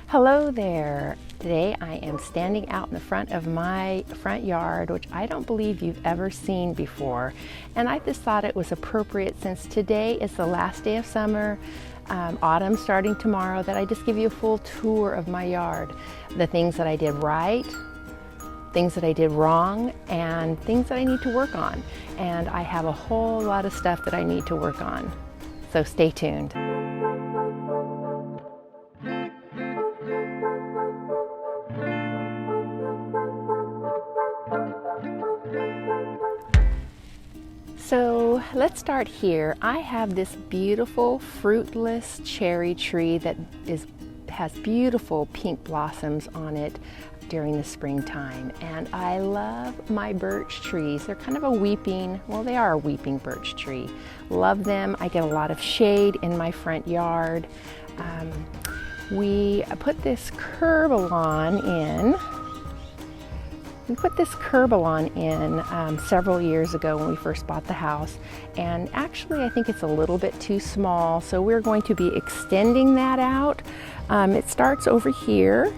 Hello there. Today I am standing out in the front of my front yard, which I don't believe you've ever seen before. And I just thought it was appropriate, since today is the last day of summer, autumn starting tomorrow, that I just give you a full tour of my yard. The things that I did right, things that I did wrong, and things that I need to work on. And I have a whole lot of stuff that I need to work on. So stay tuned. So let's start here. I have this beautiful fruitless cherry tree that has beautiful pink blossoms on it during the springtime. And I love my birch trees. They're kind of a weeping, well, they are a weeping birch tree. Love them. I get a lot of shade in my front yard. We put this curb-alon in. We put this curb-alon in several years ago when we first bought the house, and actually I think it's a little bit too small, so we're going to be extending that out. It starts over here,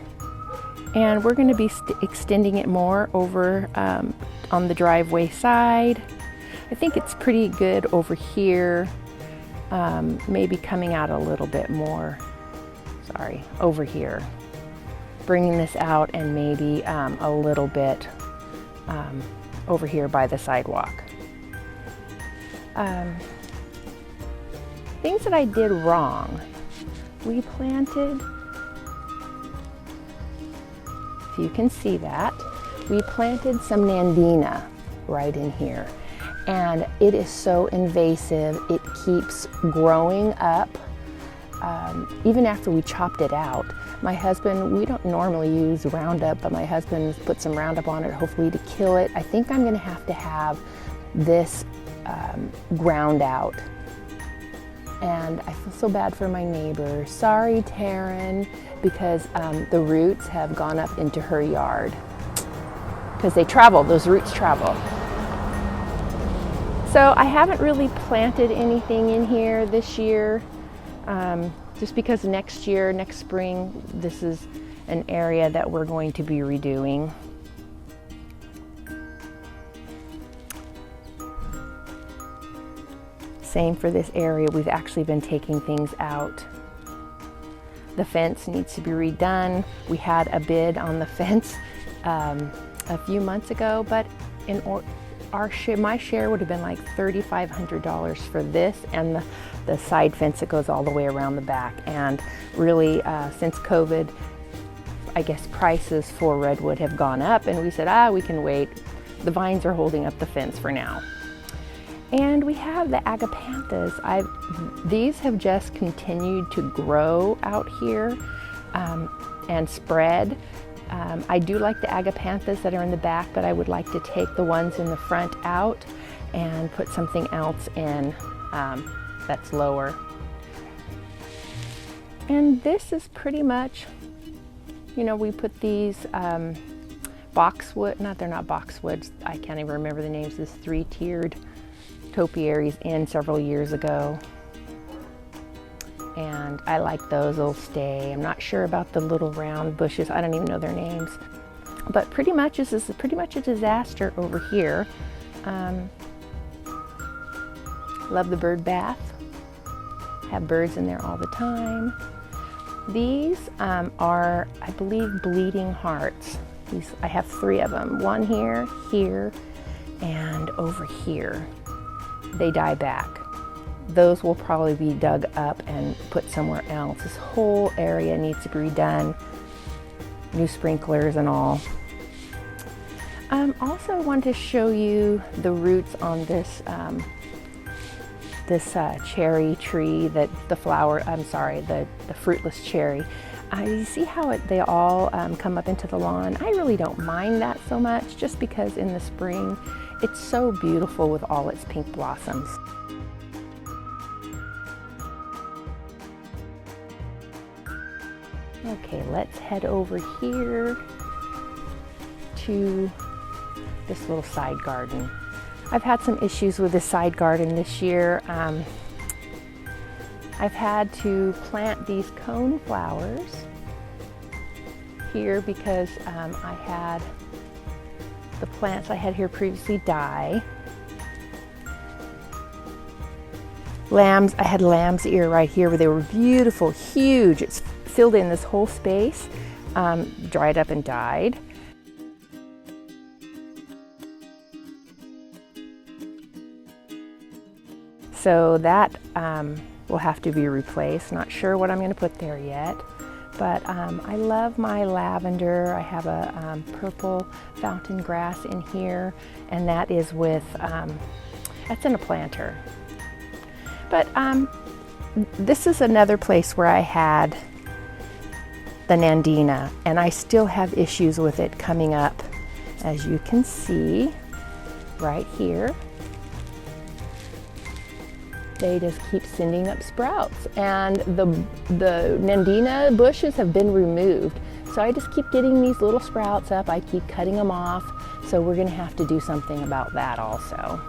and we're going to be extending it more over on the driveway side. I think it's pretty good over here, maybe coming out a little bit more, over here. Bringing this out and maybe a little bit over here by the sidewalk. Things that I did wrong. We planted, if you can see that, we planted some nandina right in here. And it is so invasive, it keeps growing up. Even after we chopped it out. My husband, we don't normally use Roundup, but my husband put some Roundup on it, hopefully to kill it. I think I'm going to have this ground out. And I feel so bad for my neighbor. Sorry, Taryn, because the roots have gone up into her yard. Because they travel, those roots travel. So I haven't really planted anything in here this year. Just because next spring, this is an area that we're going to be redoing. Same for this area, we've actually been taking things out. The fence needs to be redone. We had a bid on the fence a few months ago, but my share would have been like $3,500 for this and the side fence that goes all the way around the back. And really, since COVID, I guess prices for redwood have gone up, and we said, we can wait. The vines are holding up the fence for now. And we have the agapanthus. These have just continued to grow out here and spread. I do like the agapanthus that are in the back, but I would like to take the ones in the front out and put something else in that's lower. And this is pretty much, we put these boxwood, they're not boxwoods, I can't even remember the names, this 3-tiered topiaries in several years ago. And I like those, they'll stay. I'm not sure about the little round bushes, I don't even know their names. But pretty much this is pretty much a disaster over here. Love the bird bath. Have birds in there all the time. These are, I believe, bleeding hearts. I have 3 of them. One here, here, and over here. They die back. Those will probably be dug up and put somewhere else. This whole area needs to be redone. New sprinklers and all. Also, I wanted to show you the roots on this cherry tree, the fruitless cherry. You see how they all come up into the lawn? I really don't mind that so much, just because in the spring, it's so beautiful with all its pink blossoms. Okay, let's head over here to this little side garden. I've had some issues with the side garden this year. I've had to plant these cone flowers here because I had the plants I had here previously die. Lambs, I had lamb's ear right here where they were beautiful, huge. It's filled in this whole space, dried up and died. So that will have to be replaced. Not sure what I'm going to put there yet, but I love my lavender. I have a purple fountain grass in here, and that is with, that's in a planter. But this is another place where I had the Nandina, and I still have issues with it coming up, as you can see right here. They just keep sending up sprouts, and the Nandina bushes have been removed. So I just keep getting these little sprouts up. I keep cutting them off. So we're gonna have to do something about that also.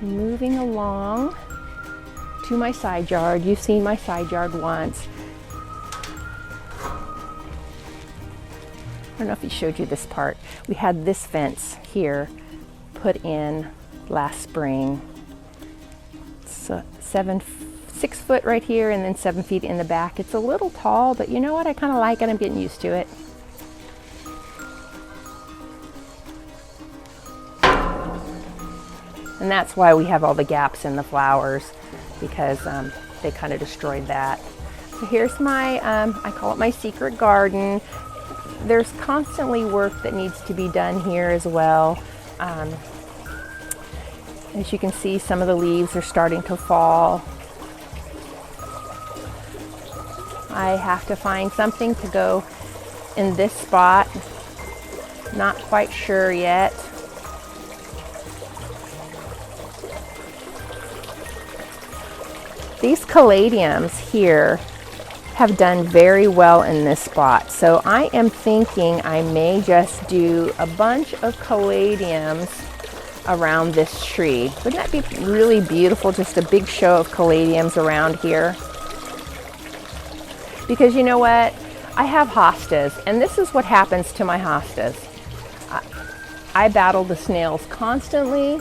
Moving along to my side yard. You've seen my side yard once. I don't know if he showed you this part. We had this fence here put in last spring. So 6 foot right here and then 7 feet in the back. It's a little tall, but you know what? I kind of like it. I'm getting used to it. And that's why we have all the gaps in the flowers, because they kind of destroyed that. So here's my, I call it my secret garden. There's constantly work that needs to be done here as well. As you can see, some of the leaves are starting to fall. I have to find something to go in this spot. Not quite sure yet. These caladiums here have done very well in this spot. So I am thinking I may just do a bunch of caladiums around this tree. Wouldn't that be really beautiful? Just a big show of caladiums around here. Because you know what? I have hostas, and this is what happens to my hostas. I battle the snails constantly,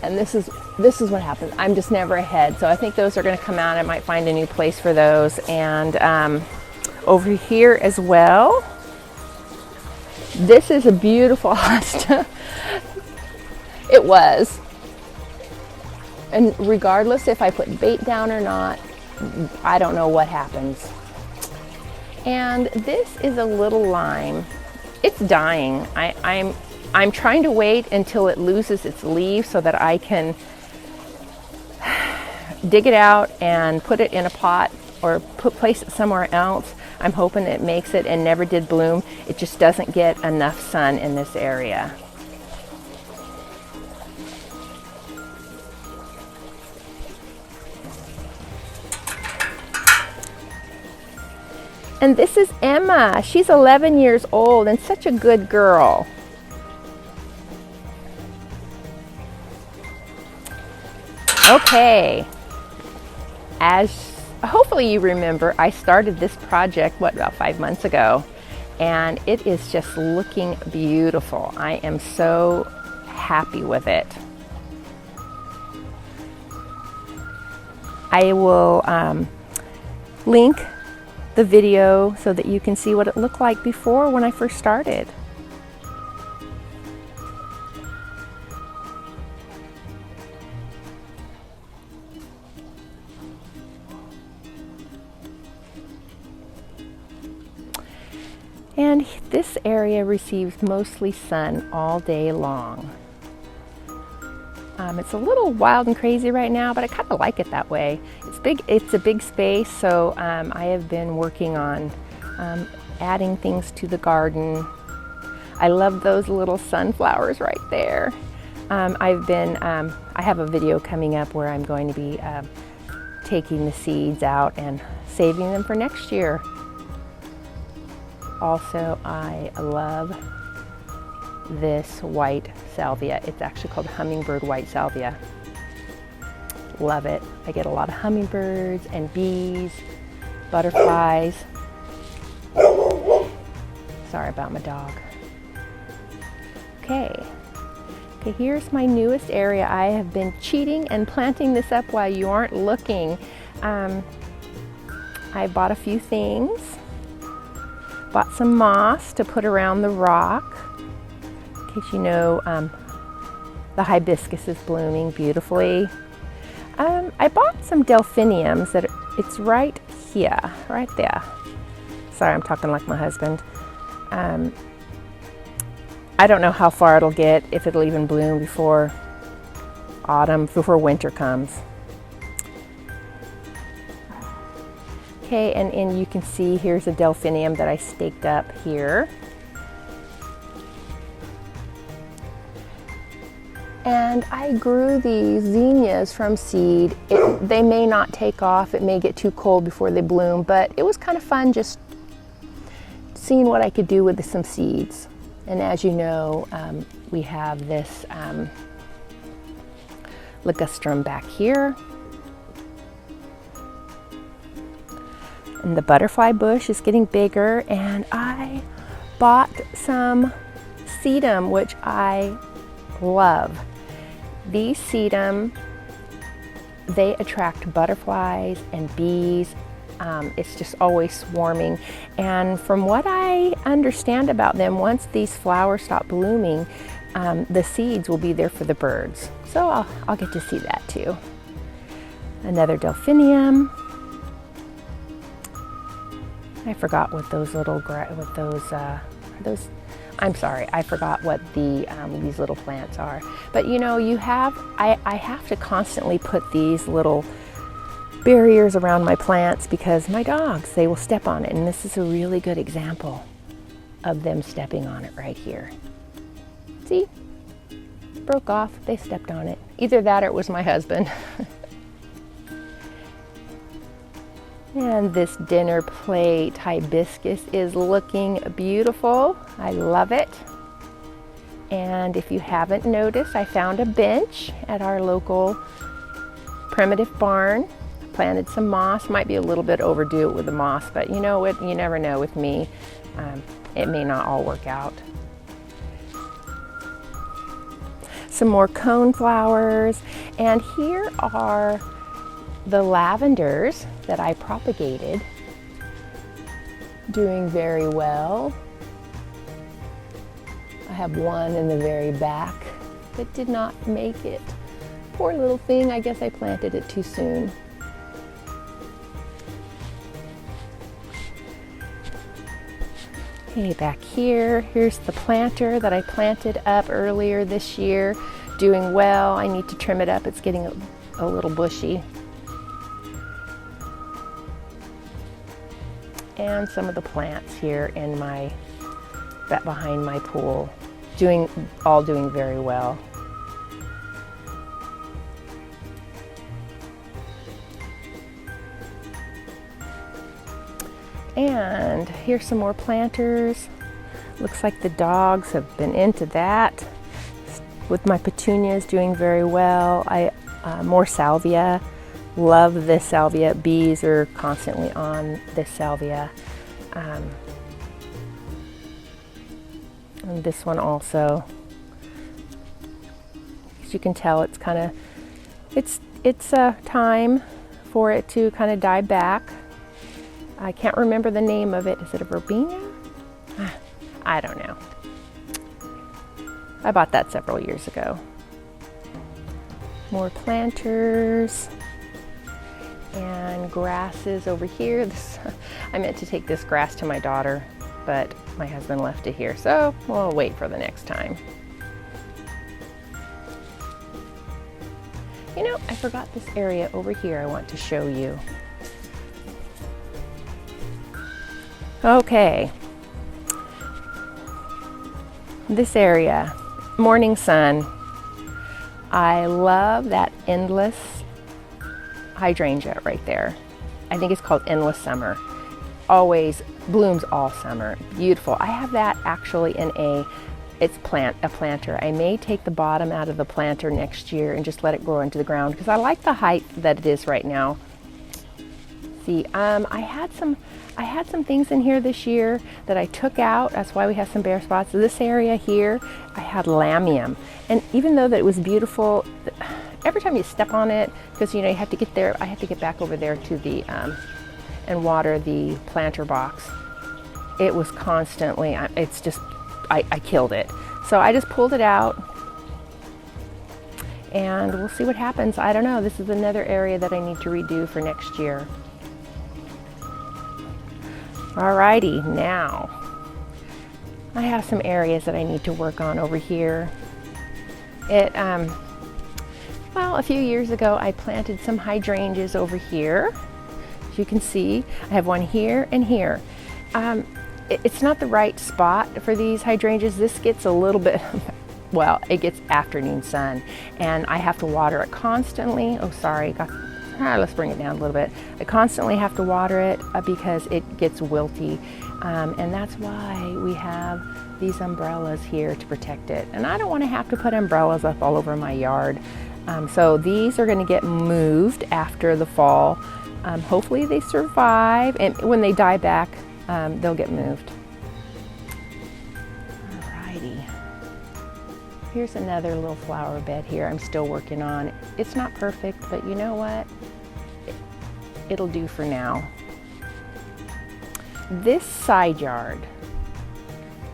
and this is what happens. I'm just never ahead. So I think those are going to come out. I might find a new place for those. And over here as well, this is a beautiful hosta. It was. And regardless if I put bait down or not, I don't know what happens. And this is a little lime. It's dying. I'm trying to wait until it loses its leaves so that I can dig it out and put it in a pot or place it somewhere else. I'm hoping it makes it, and never did bloom. It just doesn't get enough sun in this area. And this is Emma. She's 11 years old and such a good girl. Okay, as hopefully you remember, I started this project, about 5 months ago, and it is just looking beautiful. I am so happy with it. I will link the video so that you can see what it looked like before when I first started. And this area receives mostly sun all day long. It's a little wild and crazy right now, but I kind of like it that way. It's big. It's a big space, so I have been working on adding things to the garden. I love those little sunflowers right there. I have a video coming up where I'm going to be taking the seeds out and saving them for next year. Also, I love this white salvia. It's actually called hummingbird white salvia. Love it. I get a lot of hummingbirds and bees butterflies. Sorry about my dog. Okay, here's my newest area. I have been cheating and planting this up while you aren't looking. I bought a few things. Bought some moss to put around the rock. In case you know, the hibiscus is blooming beautifully. I bought some delphiniums it's right here, right there. Sorry, I'm talking like my husband. I don't know how far it'll get, if it'll even bloom before winter comes. Okay, and you can see here's a delphinium that I staked up here. And I grew these zinnias from seed. They may not take off, it may get too cold before they bloom, but it was kind of fun just seeing what I could do with some seeds. And as you know, we have this ligustrum back here. And the butterfly bush is getting bigger, and I bought some sedum, which I love. These sedum, they attract butterflies and bees. It's just always swarming, and from what I understand about them, once these flowers stop blooming, the seeds will be there for the birds. So I'll get to see that too. Another delphinium. I forgot what those little I'm sorry, I forgot what these little plants are. But you know, I have to constantly put these little barriers around my plants because my dogs, they will step on it, and this is a really good example of them stepping on it right here. See? Broke off, they stepped on it. Either that or it was my husband. And this dinner plate hibiscus is looking beautiful. I love it. And if you haven't noticed, I found a bench at our local primitive barn. Planted some moss. Might be a little bit overdue with the moss, but you know what? You never know with me. It may not all work out. Some more cone flowers. And here are the lavenders that I propagated, doing very well. I have one in the very back that did not make it. Poor little thing, I guess I planted it too soon. Okay, back here, here's the planter that I planted up earlier this year, doing well. I need to trim it up, it's getting a little bushy. And some of the plants here in behind my pool, all doing very well. And here's some more planters. Looks like the dogs have been into that. With my petunias doing very well. More salvia. Love this salvia. Bees are constantly on this salvia. And this one also. As you can tell, it's time for it to kind of die back. I can't remember the name of it. Is it a verbena? I don't know. I bought that several years ago. More planters. And grasses over here. I meant to take this grass to my daughter, but my husband left it here, so we'll wait for the next time. You know, I forgot this area over here I want to show you. Okay. This area, morning sun. I love that endless hydrangea right there. I think it's called Endless Summer. Always blooms all summer. Beautiful. I have that actually in a planter. I may take the bottom out of the planter next year and just let it grow into the ground because I like the height that it is right now. see. I had some things in here this year that I took out. That's why we have some bare spots. This area here, I had lamium, and even though that it was beautiful, every time you step on it, because you know you have to get there, I had to get back over there to the and water the planter box. It was constantly, it's just, I killed it. So I just pulled it out, and we'll see what happens. I don't know. This is another area that I need to redo for next year. Alrighty, now I have some areas that I need to work on over here. Well, a few years ago I planted some hydrangeas over here. As you can see, I have one here and here. It's not the right spot for these hydrangeas. This gets a little bit, well, it gets afternoon sun, and I have to water it constantly. Oh, sorry, let's bring it down a little bit. I constantly have to water it because it gets wilty, and that's why we have these umbrellas here to protect it. And I don't want to have to put umbrellas up all over my yard. So these are going to get moved after the fall. Hopefully they survive, and when they die back, they'll get moved. Alrighty. Here's another little flower bed here I'm still working on. It's not perfect, but you know what? It'll do for now. This side yard,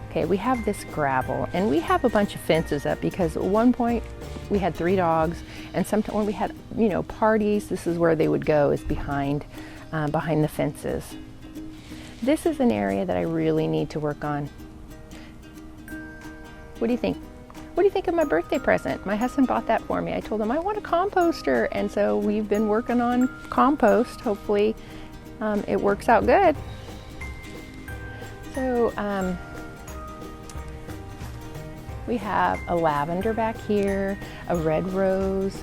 okay, we have this gravel, and we have a bunch of fences up because at one point we had 3 dogs, and sometimes when we had, you know, parties, this is where they would go, is behind the fences. This is an area that I really need to work on. What do you think? What do you think of my birthday present? My husband bought that for me. I told him I want a composter, and so we've been working on compost. Hopefully it works out good. So we have a lavender back here, a red rose,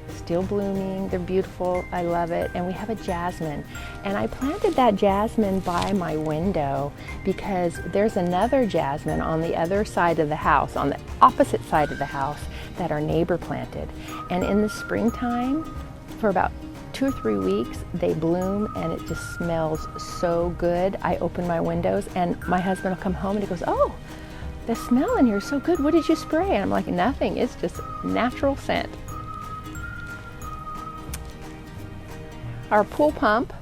still blooming. They're beautiful. I love it. And we have a jasmine. And I planted that jasmine by my window because there's another jasmine on the other side of the house, on the opposite side of the house, that our neighbor planted. And in the springtime, for about 2 or 3 weeks, they bloom, and it just smells so good. I open my windows, and my husband will come home and he goes, "Oh, the smell in here is so good. What did you spray?" And I'm like, "Nothing. It's just natural scent." Our pool pump,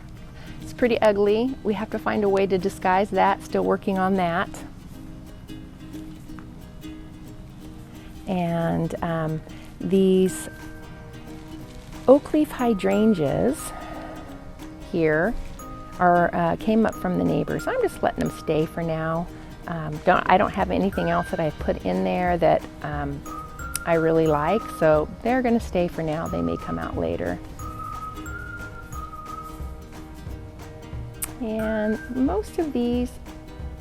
it's pretty ugly. We have to find a way to disguise that. Still working on that. And these oak leaf hydrangeas here came up from the neighbors. I'm just letting them stay for now. I don't have anything else that I've put in there that I really like, so they're going to stay for now. They may come out later. And most of these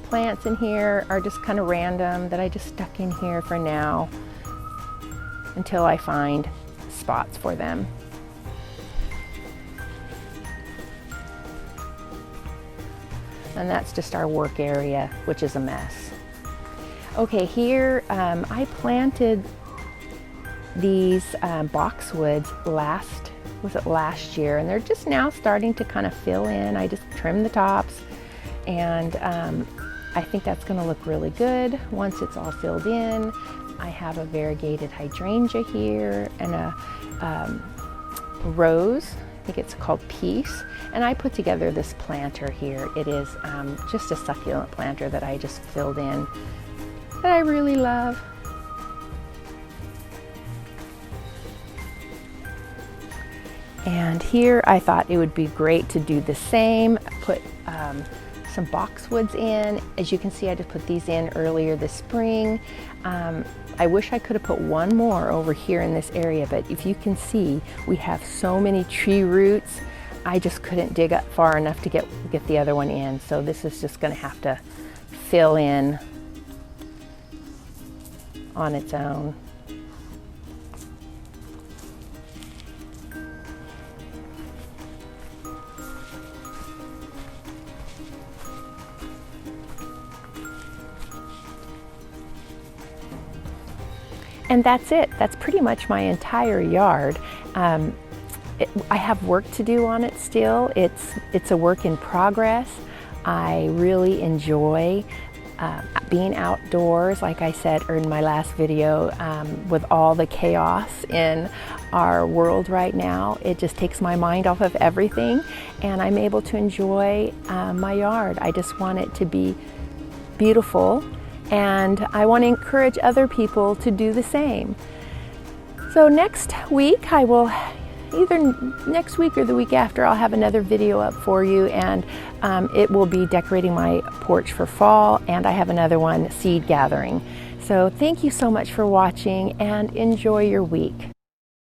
plants in here are just kind of random that I just stuck in here for now until I find spots for them. And that's just our work area, which is a mess. Okay, here I planted these boxwoods last year, and they're just now starting to kind of fill in. I just trimmed the tops, and I think that's going to look really good once it's all filled in. I have a variegated hydrangea here and a rose. I think it's called Peace, and I put together this planter here. It is just a succulent planter that I just filled in that I really love. And here I thought it would be great to do the same, put some boxwoods in. As you can see, I just put these in earlier this spring. I wish I could have put one more over here in this area, but if you can see, we have so many tree roots. I just couldn't dig up far enough to get the other one in. So this is just going to have to fill in on its own. And that's it. That's pretty much my entire yard. I have work to do on it still. It's a work in progress. I really enjoy being outdoors, like I said in my last video, with all the chaos in our world right now. It just takes my mind off of everything, and I'm able to enjoy my yard. I just want it to be beautiful, and I want to encourage other people to do the same. So next week, either next week or the week after, I'll have another video up for you, and it will be decorating my porch for fall, and I have another one, seed gathering. So thank you so much for watching, and enjoy your week.